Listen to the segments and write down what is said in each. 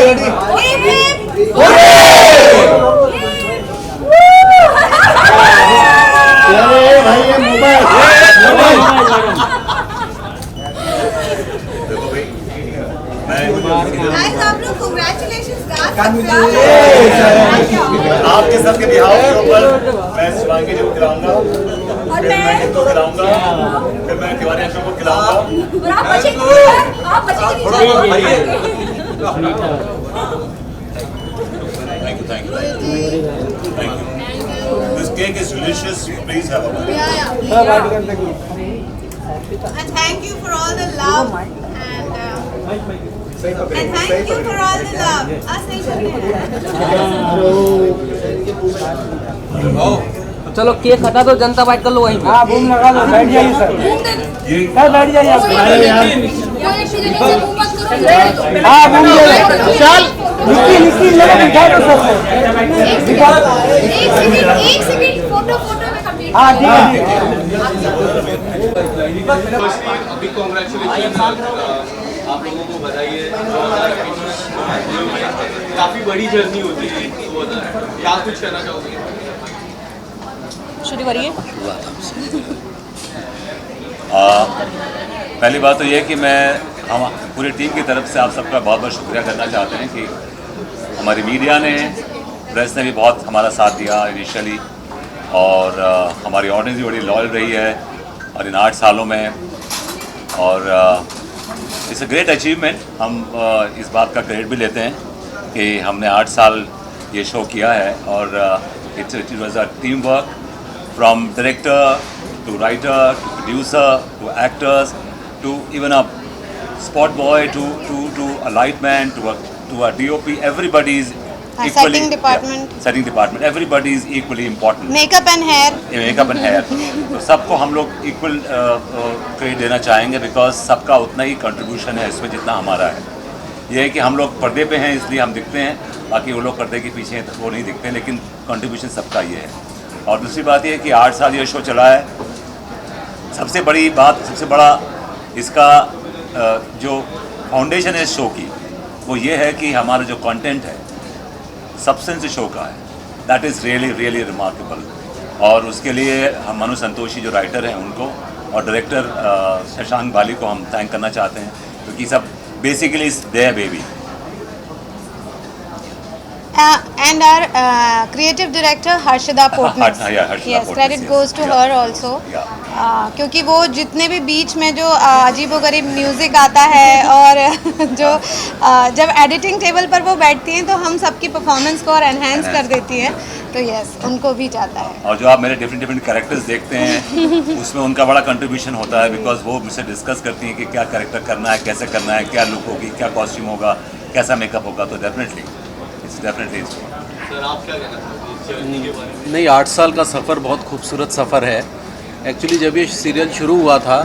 आपके सबके बिहार के ऊपर मैं शिवांगी जी को खिलाऊंगा, फिर मैं हिंदू खिलाऊंगा, फिर मैं तिवारी अशोक को खिलाऊंगा। Thank you. This cake is delicious. Please have a bite. And thank you for all the love and thank you for all the love. चलो केक हटा दो, जनता बाइट कर लो वहीं पे। हाँ बूम लगा दो, बैठ जाइए सर, बैठ जाइए आप। हाँ बूम ले लो, चल निक्की ले लो, बिठा दो सर एक सेकंड फोटो में कंप्लीट। हाँ ठीक है। अभी कांग्रेचुलेशन, आप लोगों को बधाई है। काफी बड़ी जर्नी होती है, क्या कुछ कहना चाहोगे? शुरू करिए। पहली बात तो ये कि हम पूरी टीम की तरफ से आप सबका बहुत बहुत शुक्रिया करना चाहते हैं कि हमारी मीडिया ने, प्रेस ने भी बहुत हमारा साथ दिया इनिशियली, और हमारी ऑडियंस भी बड़ी लॉयल रही है और इन 8 सालों में, और इट्स अ ग्रेट अचीवमेंट। हम इस बात का क्रेडिट भी लेते हैं कि हमने 8 साल ये शो किया है, और it was a team work from director to writer to producer to actors to even a spot boy to a light man to a DOP. Everybody is equally, setting department, everybody is equally important. Makeup and hair. तो सबको हम लोग equal credit देना चाहेंगे, because सबका उतना ही contribution है इसमें जितना हमारा है। ये है कि हम लोग पर्दे पे हैं इसलिए हम दिखते हैं, बाकी वो लोग पर्दे के पीछे हैं तो वो नहीं दिखते, लेकिन कंट्रीब्यूशन सबका ये है। और दूसरी बात ये है कि 8 साल ये शो चला है। सबसे बड़ी बात, सबसे बड़ा इसका जो फाउंडेशन है इस शो की, वो ये है कि हमारा जो कंटेंट है, सब्सटेंस शो का है, दैट इज़ रियली रिमार्केबल। और उसके लिए हम मनु संतोषी जो राइटर हैं उनको, और डायरेक्टर शशांक बाली को हम थैंक करना चाहते हैं, क्योंकि सब basically is there baby. And our creative director Harshada Potnis. Yes, credit goes to her also. क्योंकि वो जितने भी बीच में जो अजीबोगरीब म्यूज़िक आता है और जो जब एडिटिंग टेबल पर वो बैठती हैं तो हम सबकी परफॉर्मेंस को और एनहेंस कर देती है, तो यस उनको भी जाता है। और जो आप मेरे डिफरेंट कैरेक्टर्स देखते हैं उसमें उनका बड़ा कंट्रीब्यूशन होता है, बिकॉज वो मुझसे डिस्कस करती हैं कि क्या कैरेक्टर करना है, कैसे करना है, क्या लुक होगी, क्या कॉस्ट्यूम होगा, कैसा मेकअप होगा। तो डेफिनेटली सर आप क्या कहना चाहते हैं? नहीं, 8 साल का सफ़र बहुत खूबसूरत सफ़र है। एक्चुअली जब ये सीरियल शुरू हुआ था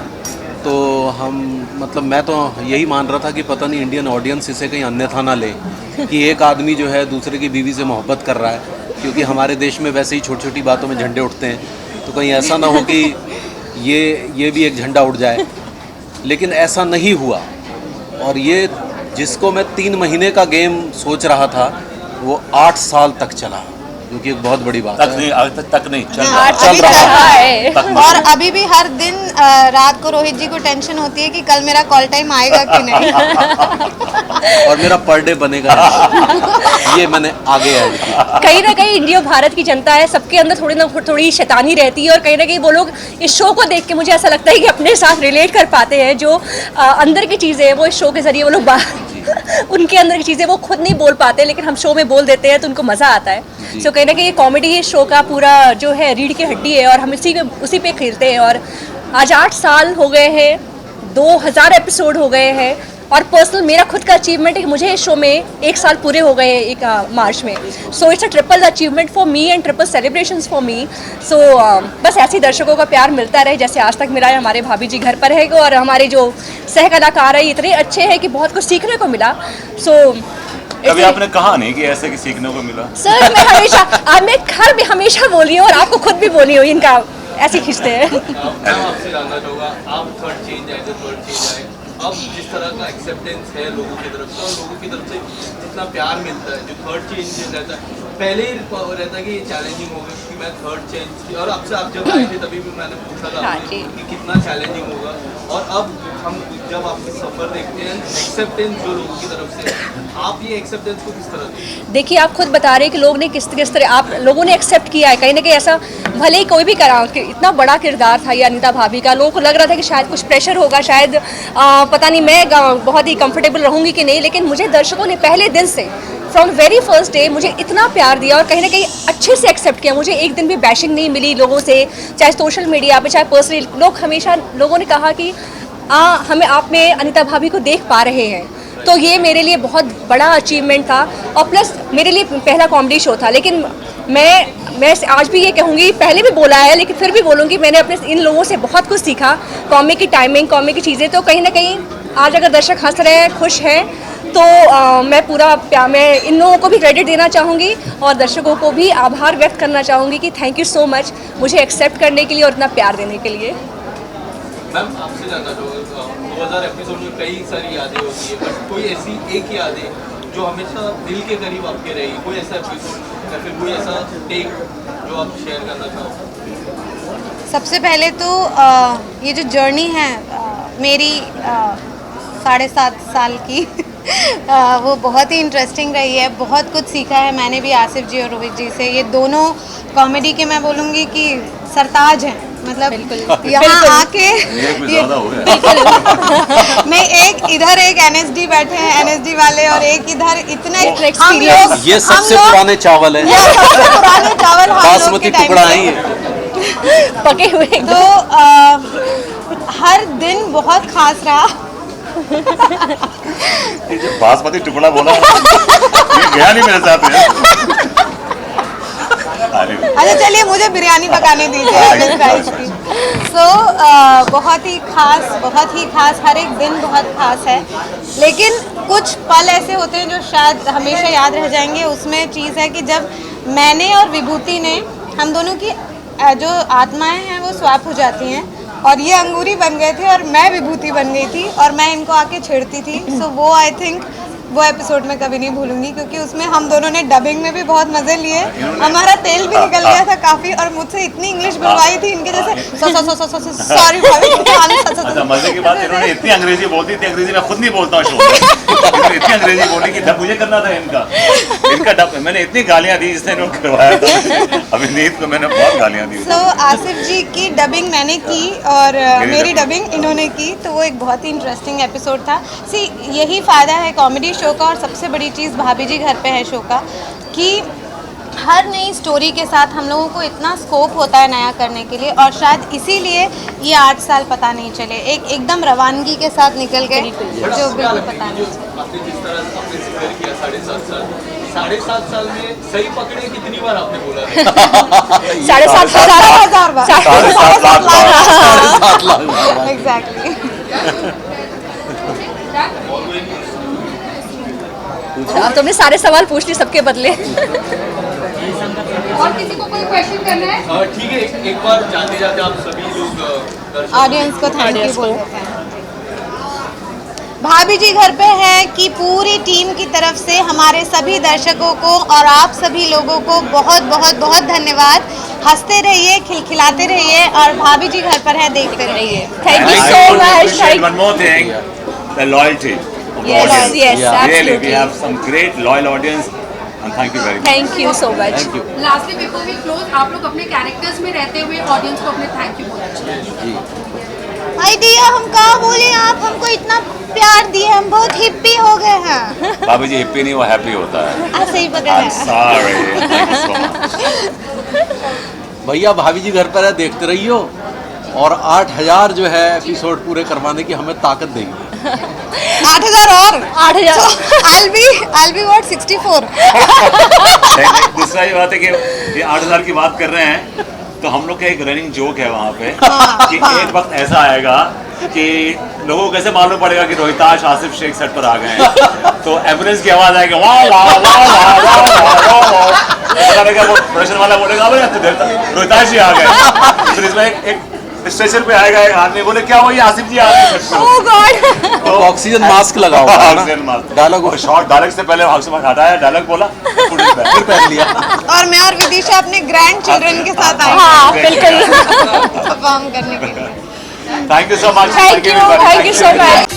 तो मैं तो यही मान रहा था कि पता नहीं इंडियन ऑडियंस इसे कहीं अन्यथा ना ले कि एक आदमी जो है दूसरे की बीवी से मोहब्बत कर रहा है, क्योंकि हमारे देश में वैसे ही छोटी छोटी बातों में झंडे उठते हैं, तो कहीं ऐसा ना हो कि ये भी एक झंडा उठ जाए। लेकिन ऐसा नहीं हुआ, और ये जिसको मैं 3 महीने का गेम सोच रहा था वो 8 साल तक चला, जो कि एक बहुत बड़ी बात है। तक नहीं चल रहा है। और अभी भी हर दिन रात को रोहित जी को टेंशन होती है कि कल मेरा कॉल टाइम आएगा कि नहीं। और मेरा पर डे बनेगा ये मैंने आगे ऐड किया। कहीं ना कहीं इंडिया भारत की जनता है, सबके अंदर थोड़ी शैतानी रहती है, और कहीं ना कहीं वो लोग इस शो को देख के मुझे ऐसा लगता है कि अपने साथ रिलेट कर पाते हैं। जो अंदर की चीज़ें हैं वो इस शो के ज़रिए वो लोग उनके अंदर की चीज़ें वो खुद नहीं बोल पाते, लेकिन हम शो में बोल देते हैं तो उनको मज़ा आता है। सो कहीं ना कहीं कॉमेडी इस शो का पूरा जो है रीढ़ की हड्डी है, और हम उसी पे खेलते हैं। और आज 8 साल हो गए हैं, 2000 एपिसोड हो गए हैं, और पर्सनल मेरा खुद का अचीवमेंट है कि मुझे इस शो में 1 साल पूरे हो गए एक मार्च में। So it's a triple achievement for me and triple celebrations for me. So बस ऐसे ही दर्शकों का प्यार मिलता रहे जैसे आज तक मिला है। हमारे भाभी जी घर पर रहेगा, और हमारे जो सह कलाकार है इतने अच्छे हैं कि बहुत कुछ सीखने को मिला। सो कभी आपने कहा नहीं कि ऐसे कि सीखने को मिला? सर मैं घर में हमेशा बोली हूँ, और आपको खुद भी बोली हूँ, इनका ऐसे खींचते हैं। आपसे जानना चाहूँगा, आप थर्ड चेंज आए, अब अब जिस तरह का एक्सेप्टेंस है लोगों की तरफ से और लोगों की तरफ से जितना प्यार मिलता है, जो थर्ड चेंज रहता है, पहले ही रहता है कि ये चैलेंजिंग होगा कि मैं थर्ड चेंज, और आपसे आप जब आए थे तभी भी मैंने पूछा था आपसे कि कितना चैलेंजिंग होगा, और अब हम जब आपके सफ़र देखते हैं एक्सेप्टेंस जो लोगों की तरफ से, आप ये एक्सेप्टेंस को किस तरह देखते हैं? देखिए, आप खुद बता रहे हैं कि लोग ने किस तरह आप लोगों ने एक्सेप्ट किया है, कहीं ना कहीं ऐसा भले ही कोई भी करा कि इतना बड़ा किरदार था ये अनीता भाभी का, लोगों को लग रहा था कि शायद कुछ प्रेशर होगा, शायद पता नहीं मैं बहुत ही कंफर्टेबल रहूँगी कि नहीं, लेकिन मुझे दर्शकों ने पहले दिन से फ्रॉम वेरी फर्स्ट डे मुझे इतना प्यार दिया और कहीं ना कहीं अच्छे से एक्सेप्ट किया। मुझे एक दिन भी बैशिंग नहीं मिली लोगों से, चाहे सोशल मीडिया पे चाहे पर्सनली। लोग हमेशा लोगों ने कहा कि हमें आप में अनीता भाभी को देख पा रहे हैं, तो ये मेरे लिए बहुत बड़ा अचीवमेंट था। और प्लस मेरे लिए पहला कॉमेडी शो था, लेकिन मैं आज भी ये कहूँगी, पहले भी बोला है लेकिन फिर भी बोलूँगी, मैंने अपने इन लोगों से बहुत कुछ सीखा, कॉमिक की टाइमिंग, कॉमिक की चीज़ें। तो कहीं ना कहीं आज अगर दर्शक हंस रहे हैं, खुश हैं, तो मैं इन लोगों को भी क्रेडिट देना चाहूँगी और दर्शकों को भी आभार व्यक्त करना चाहूँगी कि थैंक यू सो मच मुझे एक्सेप्ट करने के लिए और इतना प्यार देने के लिए। मैम आपसे जानना चाहूँगा, 2000 एपिसोड में कई सारी यादें होती है, बट कोई ऐसी एक याद है जो हमेशा दिल के करीब आपके रहेगी, कोई ऐसा एपिसोड या फिर कोई ऐसा टेक जो आप शेयर करना चाहो? सबसे पहले तो ये जो जर्नी है मेरी 7.5 साल की वो बहुत ही इंटरेस्टिंग रही है। बहुत कुछ सीखा है मैंने भी आसिफ जी और रोहित जी से। ये दोनों कॉमेडी के मैं बोलूँगी कि सरताज हैं, मतलब यहाँ आके मैं इधर एक NSD बैठे हैं, NSD वाले, और एक इधर इतना हम लोग, ये सबसे पुराने चावल है, सबसे पुराने चावल बासमती टुकड़ा है पके हुए। तो हर दिन बहुत खास रहा। ये बासमती टुकड़ा बोला ये गया नहीं मेरे साथ। अच्छा चलिए मुझे बिरयानी पकाने दीजिए। सो बहुत ही खास हर एक दिन बहुत खास है, लेकिन कुछ पल ऐसे होते हैं जो शायद हमेशा याद रह जाएंगे। उसमें चीज़ है कि जब मैंने और विभूति ने, हम दोनों की जो आत्माएं हैं वो स्वैप हो जाती हैं, और ये अंगूरी बन गए थे और मैं विभूति बन गई थी और मैं इनको आके छेड़ती थी। सो वो आई थिंक वो एपिसोड में कभी नहीं भूलूंगी, क्योंकि उसमें हम दोनों ने डबिंग में भी बहुत मजे लिए, हमारा तेल भी निकल गया था काफी, और मुझसे इतनी इंग्लिश बुलवाई थी इनके जैसे सॉरी भाभी। अच्छा, मजे की बात, इन्होंने इतनी अंग्रेजी बोलती थी, अंग्रेजी मैं खुद नहीं बोलता हूँ शो में, इतनी अंग्रेजी बोली कि डब मुझे करना था इनका डब। मैंने इतनी गालियाँ दी जिसने इन्होंने करवाया था, अभिनीत को मैंने बहुत गालियाँ दी। सो आसिफ जी की डबिंग मैंने की और मेरी डबिंग इन्होंने की, तो वो एक बहुत ही इंटरेस्टिंग एपिसोड था। सी यही फ़ायदा है कॉमेडी शो का, और सबसे बड़ी चीज़ भाभी जी घर पे है शो का, कि हर नई स्टोरी के साथ हम लोगों को इतना स्कोप होता है नया करने के लिए, और शायद इसीलिए ये 8 साल पता नहीं चले, एकदम रवानगी के साथ निकल गए, जो बिल्कुल पता नहीं चले। आपने जिस तरह आपने जिक्र किया 7.5 साल में सही पकड़े कितनी बार आपने बोला? 7.5 लाख एग्जैक्टली। अब तुमने सारे सवाल पूछ लिए सबके बदले। और किसी को कोई क्वेश्चन करना है? ठीक है, एक बार जाते जाते आप सभी लोग ऑडियंस को थैंक यू बोल देते हैं। भाभी जी घर पे है कि पूरी टीम की तरफ से हमारे सभी दर्शकों को और आप सभी लोगों को बहुत बहुत बहुत धन्यवाद। हंसते रहिए, खिलखिलाते रहिए, और भाभी जी घर पर है, देखते रहिए। Thank you so much. One more thing, the loyalty of the Yes, audience. yes, Really, we absolutely. have some great loyal audience, and thank you very much. Thank you so much. Lastly before we close, आप लोग अपने characters में रहते हुए audience को अपने thank you बोलना चाहिए। भाई दिया, हम कहा बोले, आप हमको इतना प्यार दिए, हम बहुत हिप्पी हो गए हैं। बाबू जी हिप्पी नहीं, वो हैप्पी होता है। ऐसे ही पकड़ा I'm है। sorry. Thank you so much. भैया भाभी जी घर पर है, देखते रहियो, और 8000 जो है एपिसोड पूरे करवाने की हमें ताकत देंगे। 8000 और 8000। I'll be what 64। दूसरा ये बात है कि ये 8000 की बात कर रहे हैं, तो हम लोग का एक रनिंग जोक है वहाँ पे कि एक वक्त ऐसा आएगा कि लोगों को कैसे मालूम पड़ेगा कि रोहिताश आसिफ शेख सेट पर आ गए हैं, तो एम्बुलेंस की आवाज आएगी, वाह वाह वाह वाह वाह वाह, वो प्रोडक्शन वाला बोलेगा अबे रोहिताश जी आ गए। फिर इसमें एक स्टेशन पे आएगा एक आदमी, बोले क्या हुआ, ये आसिफ जी आ गए। Oh God! तो ऑक्सीजन मास्क लगा हुआ है ना, डायलॉग वो शॉर्ट डायलॉग से पहले ऑक्सीजन हटाया, डायलॉग बोला, फिर पहन लिया। और मैं और विदिशा अपने ग्रैंड चिल्ड्रन के साथ आए हाँ बिल्कुल परफॉर्म करने के लिए। Thank you so much. Thank you so much.